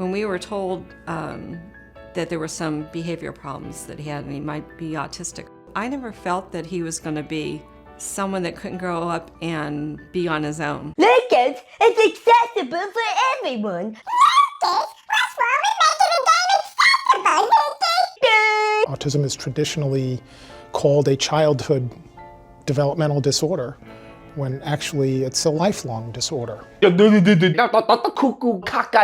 When we were told that there were some behavior problems that he had and he might be autistic, I never felt that he was going to be someone that couldn't grow up and be on his own. Lucas, it's accessible for everyone. Lucas, what's wrong with making a game accessible, Lucas? Autism is traditionally called a childhood developmental disorder, when actually it's a lifelong disorder.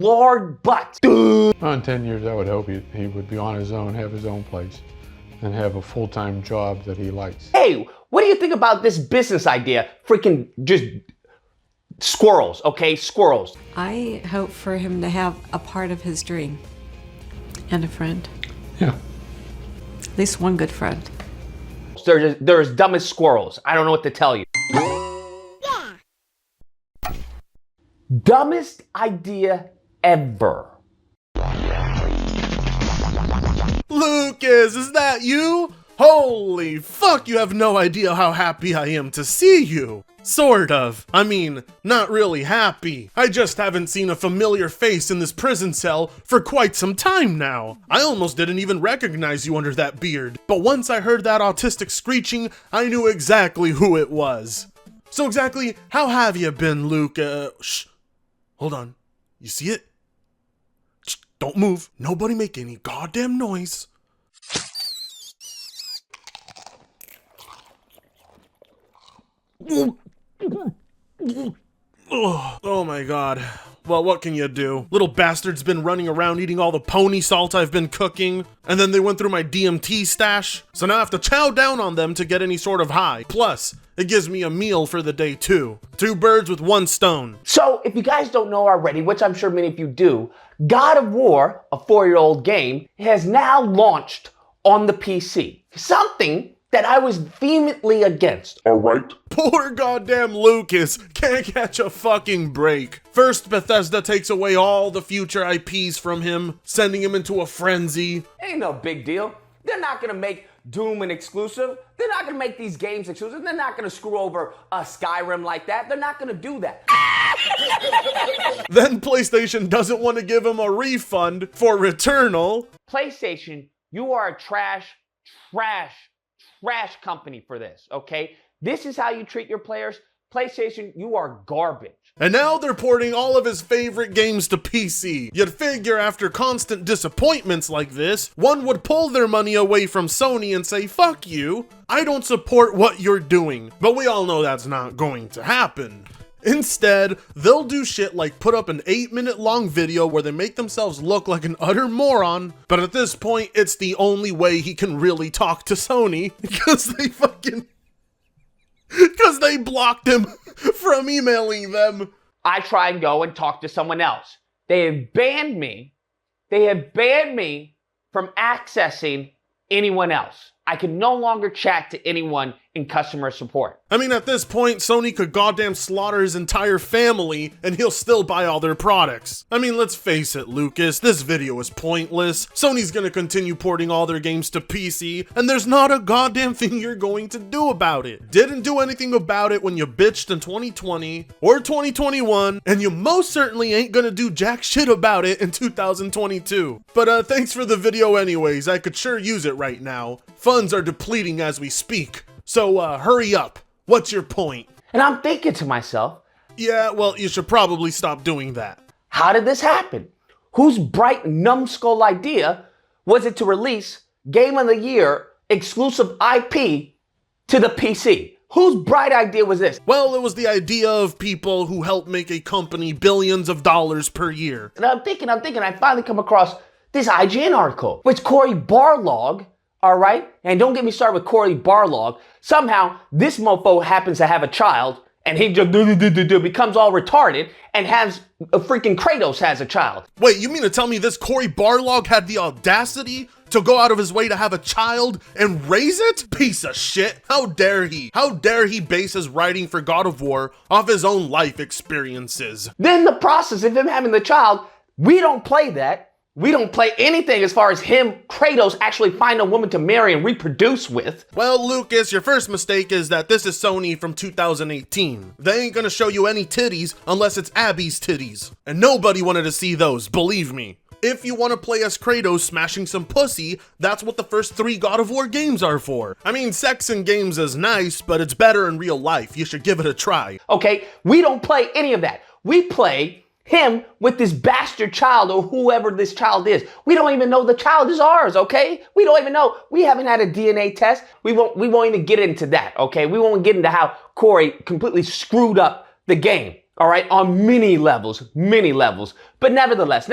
Lord butt. In 10 years, I would hope he would be on his own, have his own place, and have a full-time job that he likes. Hey, what do you think about this business idea? Freaking just squirrels, okay? Squirrels. I hope for him to have a part of his dream and a friend. Yeah. At least one good friend. They're as dumb as squirrels. I don't know what to tell you. Yeah. Dumbest idea ever. Lucas, is that you? Holy fuck, you have no idea how happy I am to see you. Sort of. I mean, not really happy. I just haven't seen a familiar face in this prison cell for quite some time now. I almost didn't even recognize you under that beard. But once I heard that autistic screeching, I knew exactly who it was. So exactly how have you been, Luke? Shh. Hold on. You see it? Shh, don't move. Nobody make any goddamn noise. Oh my god. Well, what can you do? Little bastard's been running around eating all the pony salt I've been cooking, and then they went through my DMT stash, so now I have to chow down on them to get any sort of high. Plus, it gives me a meal for the day too. 2 birds with 1 stone. So, if you guys don't know already, which I'm sure many of you do, God of War, a 4-year-old game, has now launched on the PC. Something that I was vehemently against. Alright. Poor goddamn Lucas can't catch a fucking break. First, Bethesda takes away all the future IPs from him, sending him into a frenzy. Ain't no big deal. They're not gonna make Doom an exclusive. They're not gonna make these games exclusive. They're not gonna screw over Skyrim like that. They're not gonna do that. Then PlayStation doesn't want to give him a refund for Returnal. PlayStation, you are a trash company for this, okay? This is how you treat your players. PlayStation, you are garbage. And now they're porting all of his favorite games to PC. You'd figure after constant disappointments like this, one would pull their money away from Sony and say, fuck you, I don't support what you're doing. But we all know that's not going to happen. Instead, they'll do shit like put up an 8-minute long video where they make themselves look like an utter moron, but at this point, it's the only way he can really talk to Sony, because they blocked him from emailing them. I try and go and talk to someone else. They have banned me. They have banned me from accessing anyone else. I can no longer chat to anyone in customer support. I mean, at this point, Sony could goddamn slaughter his entire family and he'll still buy all their products. I mean, let's face it, Lucas, this video is pointless. Sony's gonna continue porting all their games to PC, and there's not a goddamn thing you're going to do about it. Didn't do anything about it when you bitched in 2020 or 2021, and you most certainly ain't gonna do jack shit about it in 2022. But thanks for the video anyways, I could sure use it right now. Funds are depleting as we speak. So, hurry up. What's your point? And I'm thinking to myself, yeah, well, you should probably stop doing that. how did this happen? Whose bright numbskull idea was it to release Game of the Year exclusive IP to the PC? Whose bright idea was this? Well, it was the idea of people who help make a company billions of dollars per year. And I'm thinking, I finally come across this IGN article, which Cory Barlog, all right? And don't get me started with Cory Barlog. Somehow, this mofo happens to have a child, and he just becomes all retarded and has a freaking Kratos has a child. Wait, you mean to tell me this Cory Barlog had the audacity to go out of his way to have a child and raise it? Piece of shit. How dare he? How dare he base his writing for God of War off his own life experiences? Then the process of him having the child, we don't play that. We don't play anything as far as him, Kratos, actually find a woman to marry and reproduce with. Well, Lucas, your first mistake is that this is Sony from 2018. They ain't gonna show you any titties unless it's Abby's titties. And nobody wanted to see those, believe me. If you want to play as Kratos smashing some pussy, that's what the first 3 God of War games are for. I mean, sex in games is nice, but it's better in real life. You should give it a try. Okay, we don't play any of that. We play him with this bastard child or whoever this child is. We don't even know the child is ours, okay? We don't even know. We haven't had a DNA test. We won't even get into that, okay? We won't get into how Corey completely screwed up the game, all right? On many levels. But nevertheless.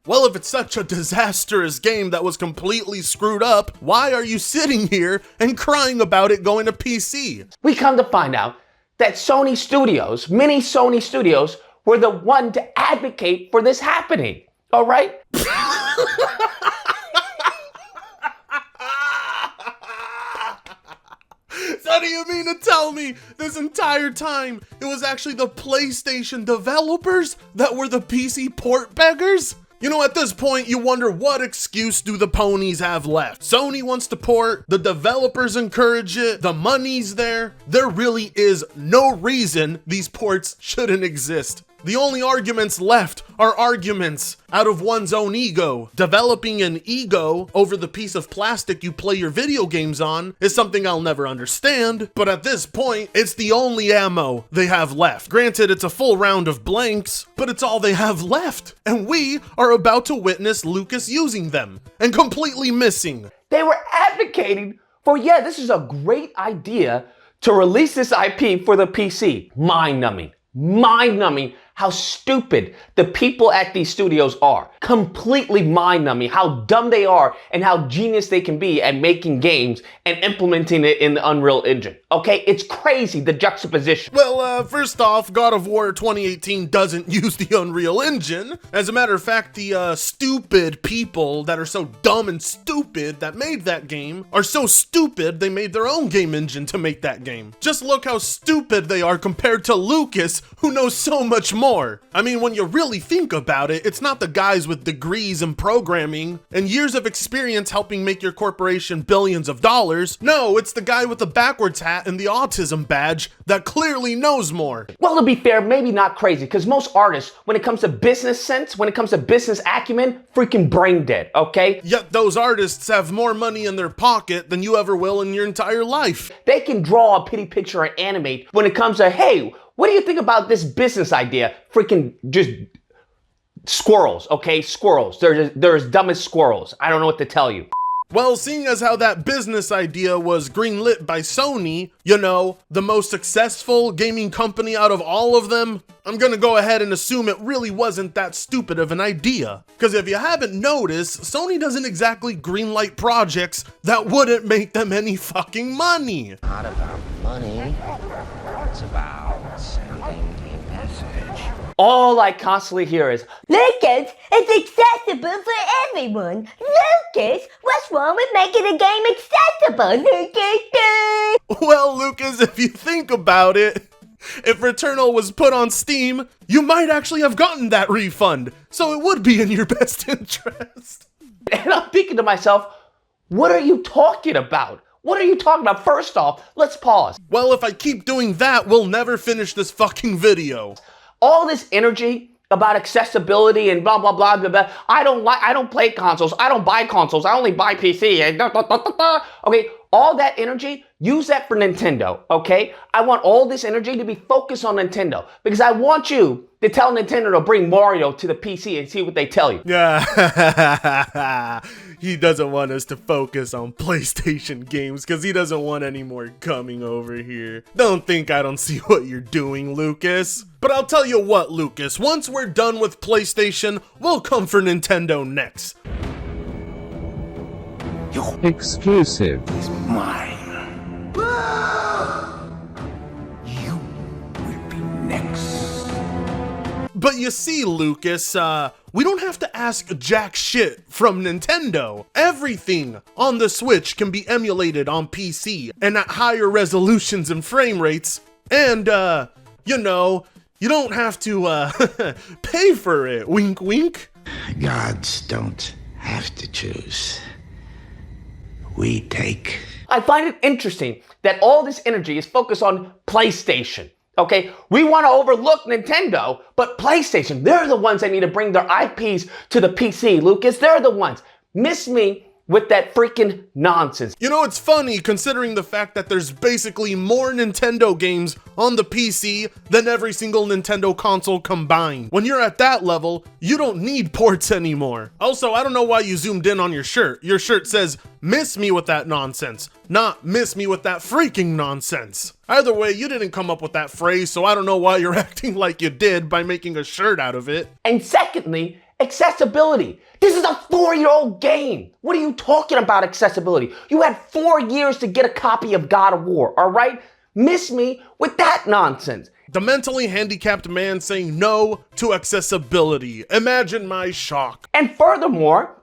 Well, if it's such a disastrous game that was completely screwed up, why are you sitting here and crying about it going to PC? We come to find out that Sony Studios, many Sony Studios, were the one to advocate for this happening, all right? So do you mean to tell me this entire time it was actually the PlayStation developers that were the PC port beggars? You know, at this point, you wonder what excuse do the ponies have left? Sony wants to port, the developers encourage it, the money's there. There really is no reason these ports shouldn't exist. The only arguments left are arguments out of one's own ego. Developing an ego over the piece of plastic you play your video games on is something I'll never understand, but at this point, it's the only ammo they have left. Granted, it's a full round of blanks, but it's all they have left. And we are about to witness Lucas using them and completely missing. They were advocating for, yeah, this is a great idea to release this IP for the PC. Mind-numbing how stupid the people at these studios are. Completely mind-numbing how dumb they are and how genius they can be at making games and implementing it in the Unreal Engine. Okay, it's crazy, the juxtaposition. Well, first off, God of War 2018 doesn't use the Unreal Engine. As a matter of fact, the stupid people that are so dumb and stupid that made that game are so stupid they made their own game engine to make that game. Just look how stupid they are compared to Lucas, who knows so much more. I mean, when you really think about it, it's not the guys with degrees in programming and years of experience helping make your corporation billions of dollars. No, it's the guy with the backwards hat and the autism badge that clearly knows more. Well, to be fair, maybe not crazy, because most artists, when it comes to business sense, when it comes to business acumen, freaking brain dead, okay? Yet those artists have more money in their pocket than you ever will in your entire life. They can draw a pretty picture and animate when it comes to, hey, what do you think about this business idea? Freaking just squirrels, okay? Squirrels. They're as dumb as squirrels. I don't know what to tell you. Well, seeing as how that business idea was greenlit by Sony, you know, the most successful gaming company out of all of them, I'm gonna go ahead and assume it really wasn't that stupid of an idea. Because if you haven't noticed, Sony doesn't exactly greenlight projects that wouldn't make them any fucking money. Not about money, it's about sending a message. All I constantly hear is, Lucas, it's accessible for everyone. Lucas, what's wrong with making a game accessible, Lucas? Well, Lucas, if you think about it, if Returnal was put on Steam, you might actually have gotten that refund, so it would be in your best interest. and I'm thinking to myself, what are you talking about? What are you talking about? First off, let's pause. Well, if I keep doing that, we'll never finish this fucking video. All this energy about accessibility and blah, blah, blah, blah, blah. I don't play consoles. I don't buy consoles. I only buy PC. Okay, all that energy, use that for Nintendo, okay? I want all this energy to be focused on Nintendo because I want you to tell Nintendo to bring Mario to the PC and see what they tell you. Yeah, he doesn't want us to focus on PlayStation games because he doesn't want any more coming over here. Don't think I don't see what you're doing, Lucas. But I'll tell you what, Lucas, once we're done with PlayStation, we'll come for Nintendo next. Exclusive. Mine. You will be next. But you see, Lucas, we don't have to ask jack shit from Nintendo. Everything on the Switch can be emulated on PC and at higher resolutions and frame rates. And, you know, you don't have to, pay for it. Wink, wink. Gods don't have to choose. We take. I find it interesting that all this energy is focused on PlayStation. Okay, we want to overlook Nintendo, but PlayStation, they're the ones that need to bring their IPs to the PC, Lucas. They're the ones. Miss me with that freaking nonsense. You know, it's funny considering the fact that there's basically more Nintendo games on the PC than every single Nintendo console combined. When you're at that level, you don't need ports anymore. Also, I don't know why you zoomed in on your shirt. Your shirt says, "Miss me with that nonsense," not "miss me with that freaking nonsense." Either way, you didn't come up with that phrase, so I don't know why you're acting like you did by making a shirt out of it. And secondly, accessibility. This is a 4-year-old game. What are you talking about, accessibility? You had 4 years to get a copy of God of War, all right? Miss me with that nonsense. The mentally handicapped man saying no to accessibility. Imagine my shock. And furthermore,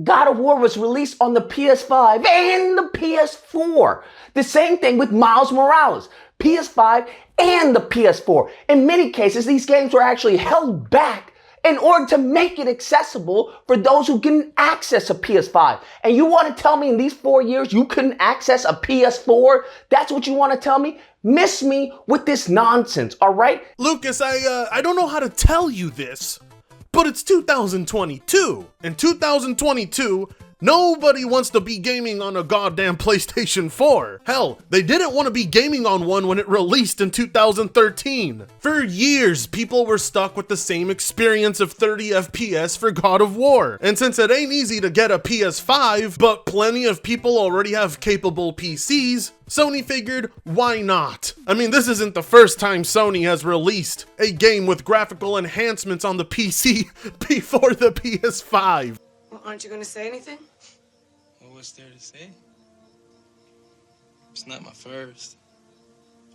God of War was released on the PS5 and the PS4. The same thing with Miles Morales, PS5 and the PS4. In many cases, these games were actually held back in order to make it accessible for those who couldn't access a PS5. And you want to tell me in these 4 years you couldn't access a PS4? That's what you want to tell me? Miss me with this nonsense, all right? Lucas, I don't know how to tell you this, but it's 2022. In 2022, nobody wants to be gaming on a goddamn PlayStation 4. Hell, they didn't want to be gaming on one when it released in 2013. For years, people were stuck with the same experience of 30 FPS for God of War. And since it ain't easy to get a PS5, but plenty of people already have capable PCs, Sony figured, why not? I mean, this isn't the first time Sony has released a game with graphical enhancements on the PC before the PS5. Well, aren't you going to say anything? Well, what's there to say? It's not my first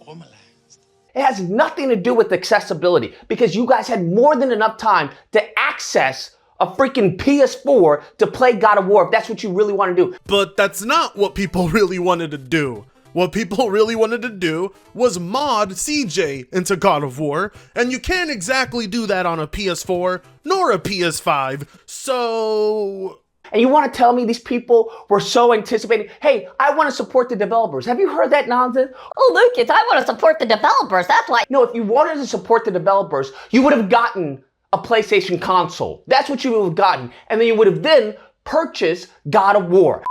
or my last. It has nothing to do with accessibility because you guys had more than enough time to access a freaking PS4 to play God of War if that's what you really want to do. But that's not what people really wanted to do. What people really wanted to do was mod CJ into God of War, and you can't exactly do that on a PS4 nor a PS5, so... And you want to tell me these people were so anticipating, hey, I want to support the developers. Have you heard that nonsense? Oh, Lucas, I want to support the developers. That's why. No, if you wanted to support the developers, you would have gotten a PlayStation console. That's what you would have gotten. And then you would have then purchased God of War.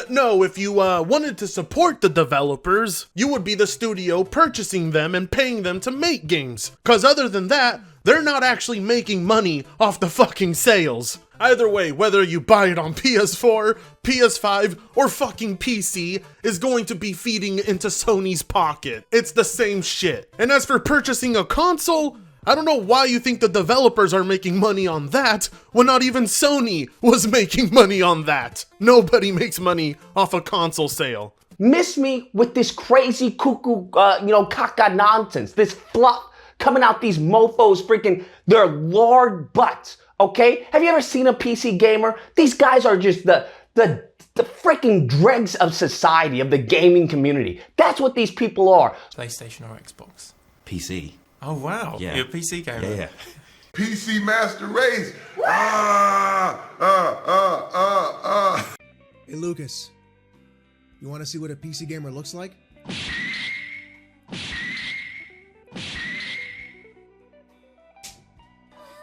No, if you wanted to support the developers, you would be the studio purchasing them and paying them to make games. Cause other than that, they're not actually making money off the fucking sales. Either way, whether you buy it on PS4, PS5, or fucking PC, is going to be feeding into Sony's pocket. It's the same shit. And as for purchasing a console, I don't know why you think the developers are making money on that when not even Sony was making money on that. Nobody makes money off a console sale. Miss me with this crazy cuckoo, caca nonsense, this fluff coming out these mofos freaking their lard butts, okay? Have you ever seen a PC gamer? These guys are just the freaking dregs of society, of the gaming community. That's what these people are. PlayStation or Xbox? PC. Oh, wow. Yeah. You're a PC gamer. Yeah. PC Master Race. Hey, Lucas. You want to see what a PC gamer looks like?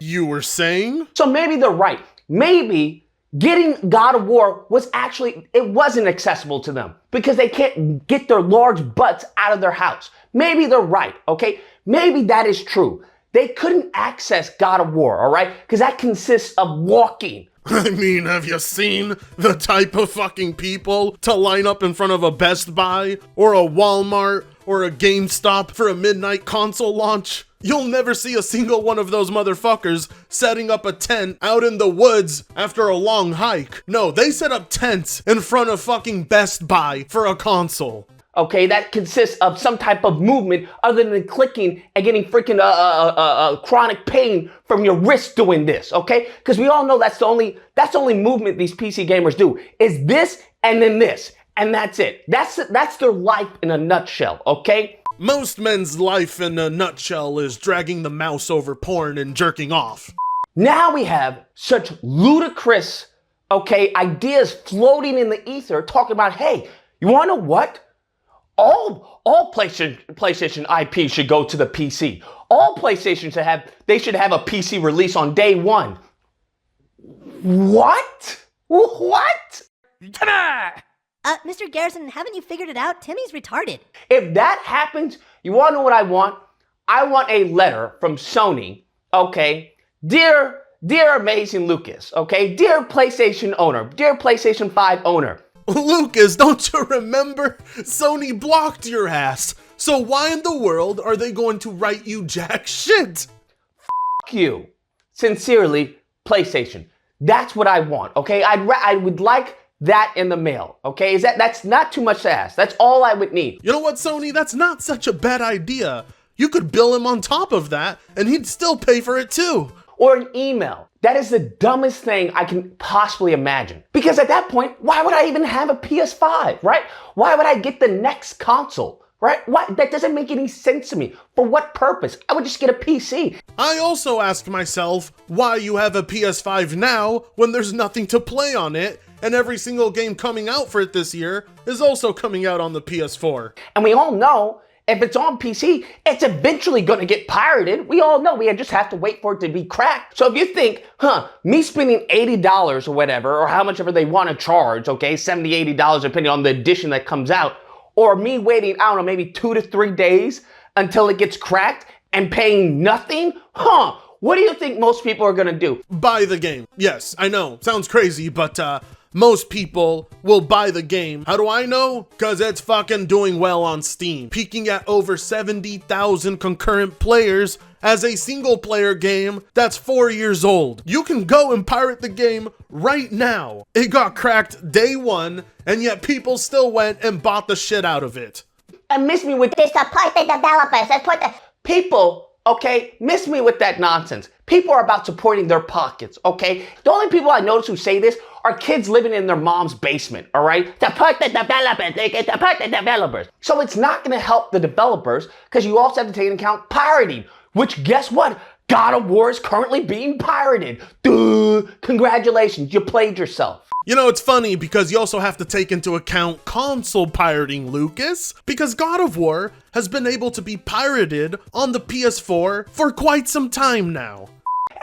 You were saying? So maybe they're right. Maybe getting God of War wasn't accessible to them because they can't get their large butts out of their house. Maybe they're right, okay? Maybe that is true. They couldn't access God of War, all right? Because that consists of walking. I mean, have you seen the type of fucking people to line up in front of a Best Buy or a Walmart or a GameStop for a midnight console launch? You'll never see a single one of those motherfuckers setting up a tent out in the woods after a long hike. No, they set up tents in front of fucking Best Buy for a console. Okay, that consists of some type of movement other than clicking and getting freaking chronic pain from your wrist doing this, okay? Because we all know that's the only movement these PC gamers do, is this and then this, and that's it. That's their life in a nutshell, okay? Most men's life in a nutshell is dragging the mouse over porn and jerking off. Now we have such ludicrous, okay, ideas floating in the ether talking about, hey, you wanna know what? All PlayStation IP should go to the PC. All PlayStation should have a PC release on day one. What? What? Mr. Garrison, haven't you figured it out? Timmy's retarded. If that happens, you want to know what I want? I want a letter from Sony, okay? Dear amazing Lucas, okay? Dear PlayStation owner, dear PlayStation 5 owner. Lucas, don't you remember? Sony blocked your ass. So why in the world are they going to write you jack shit? F you. Sincerely, PlayStation. That's what I want, okay? I would like that in the mail, okay? That's not too much to ask. That's all I would need. You know what, Sony? That's not such a bad idea. You could bill him on top of that, and he'd still pay for it too. Or an email. That is the dumbest thing I can possibly imagine. Because at that point, why would I even have a PS5, right? Why would I get the next console, right? That doesn't make any sense to me. For what purpose? I would just get a PC. I also ask myself why you have a PS5 now when there's nothing to play on it, and every single game coming out for it this year is also coming out on the PS4. And we all know if it's on PC, it's eventually going to get pirated. We all know. We just have to wait for it to be cracked. So if you think, me spending $80 or whatever, or how much ever they want to charge, okay, $70, $80 depending on the edition that comes out, or me waiting, I don't know, maybe 2 to 3 days until it gets cracked and paying nothing, what do you think most people are going to do? Buy the game. Yes, I know. Sounds crazy, but most people will buy the game. How do I know? Because it's fucking doing well on Steam, peaking at over 70,000 concurrent players as a single player game that's 4 years old. You can go and pirate the game right now. It got cracked day one, and yet people still went and bought the shit out of it. And miss me with They support the developers. They put the... people, okay? Miss me with that nonsense. People are about supporting their pockets, okay? The only people I notice who say this are kids living in their mom's basement, all right? Support the developers. They can support the developers. So it's not going to help the developers because you also have to take into account pirating, which guess what? God of War is currently being pirated. Duh! Congratulations, you played yourself. You know, it's funny because you also have to take into account console pirating, Lucas, because God of War has been able to be pirated on the PS4 for quite some time now.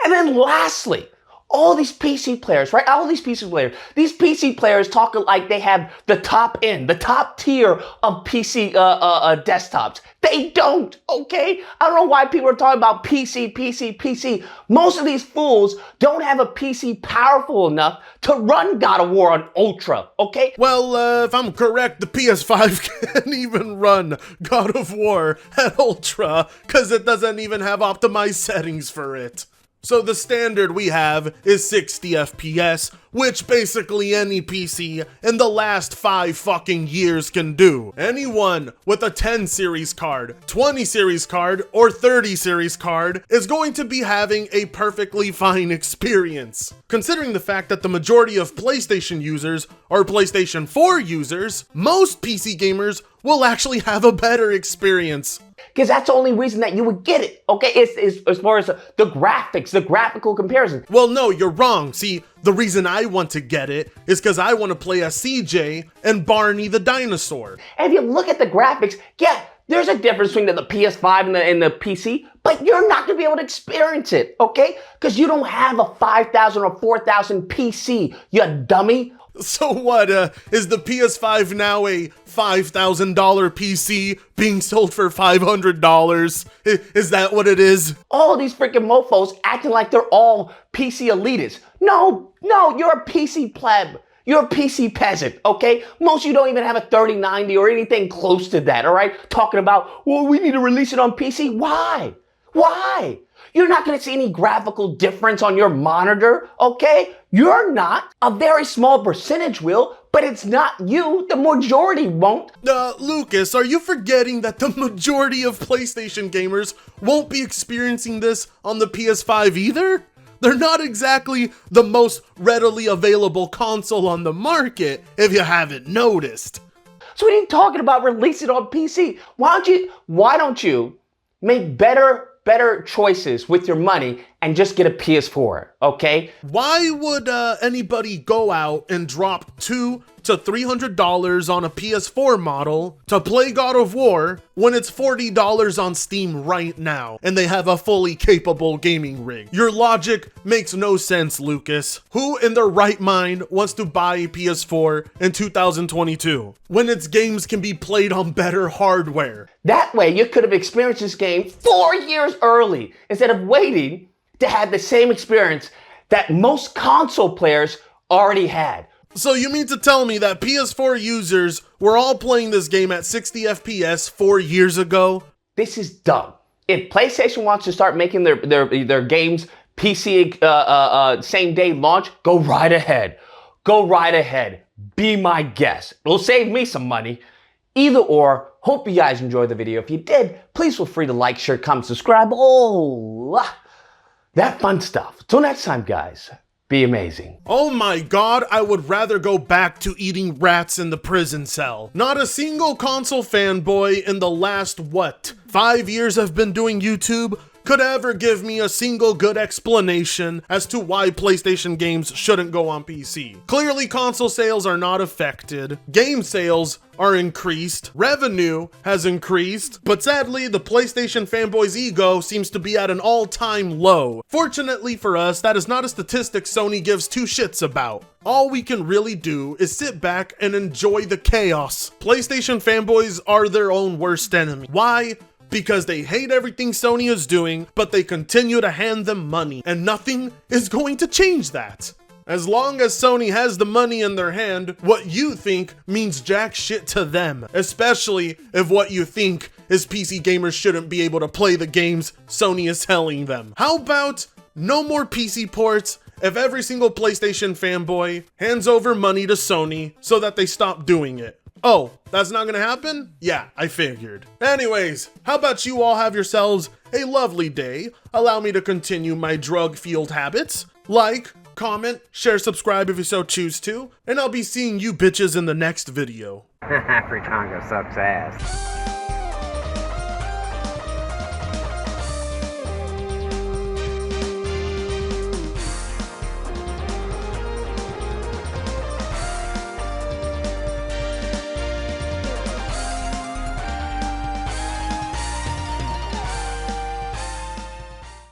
And then lastly, all these PC players, right? All these PC players talk like they have the top end, the top tier of PC desktops. They don't, okay? I don't know why people are talking about PC. Most of these fools don't have a PC powerful enough to run God of War on Ultra, okay? Well, if I'm correct, the PS5 can't even run God of War at Ultra because it doesn't even have optimized settings for it. So the standard we have is 60 FPS, which basically any PC in the last 5 fucking years can do. Anyone with a 10 series card, 20 series card, or 30 series card is going to be having a perfectly fine experience. Considering the fact that the majority of PlayStation users are PlayStation 4 users, most PC gamers will actually have a better experience. Because that's the only reason that you would get it, okay? It's as far as the graphics, the graphical comparison. Well, no, you're wrong. See, the reason I want to get it is because I want to play as CJ and Barney the dinosaur. And if you look at the graphics, yeah, there's a difference between the PS5 and the PC, but you're not going to be able to experience it, okay? Because you don't have a 5,000 or 4,000 PC, you dummy. So what, is the PS5 now a $5,000 PC being sold for $500? Is that what it is? All these freaking mofos acting like they're all PC elitists. No, you're a PC pleb. You're a PC peasant, okay? Most of you don't even have a 3090 or anything close to that, all right? Talking about, well, we need to release it on PC. Why? You're not going to see any graphical difference on your monitor, okay? You're not. A very small percentage will, but it's not you. The majority won't. Lucas, are you forgetting that the majority of PlayStation gamers won't be experiencing this on the PS5 either? They're not exactly the most readily available console on the market, if you haven't noticed. So what are you talking about releasing it on PC? Why don't you make better choices with your money and just get a PS4, okay? Why would anybody go out and drop $200, to $300 on a PS4 model to play God of War when it's $40 on Steam right now and they have a fully capable gaming rig? Your logic makes no sense, Lucas. Who in their right mind wants to buy a PS4 in 2022 when its games can be played on better hardware? That way you could have experienced this game 4 years early instead of waiting to have the same experience that most console players already had. So you mean to tell me that PS4 users were all playing this game at 60 FPS 4 years ago? This is dumb. If PlayStation wants to start making their games PC same day launch, go right ahead. Go right ahead. Be my guest. It'll save me some money. Either or, hope you guys enjoyed the video. If you did, please feel free to like, share, comment, subscribe. Oh, that fun stuff. Till next time, guys, be amazing. Oh my god, I would rather go back to eating rats in the prison cell. Not a single console fanboy in the last, 5 years I've been doing YouTube could ever give me a single good explanation as to why PlayStation games shouldn't go on PC. Clearly, console sales are not affected, game sales are increased, revenue has increased, but sadly, the PlayStation fanboy's ego seems to be at an all-time low. Fortunately for us, that is not a statistic Sony gives two shits about. All we can really do is sit back and enjoy the chaos. PlayStation fanboys are their own worst enemy. Why? Because they hate everything Sony is doing, but they continue to hand them money, and nothing is going to change that. As long as Sony has the money in their hand, what you think means jack shit to them, especially if what you think is PC gamers shouldn't be able to play the games Sony is telling them. How about no more PC ports if every single PlayStation fanboy hands over money to Sony so that they stop doing it? Oh, that's not gonna happen? Yeah, I figured. Anyways, how about you all have yourselves a lovely day? Allow me to continue my drug-fueled habits. Like, comment, share, subscribe if you so choose to, and I'll be seeing you bitches in the next video. Fritango sucks ass.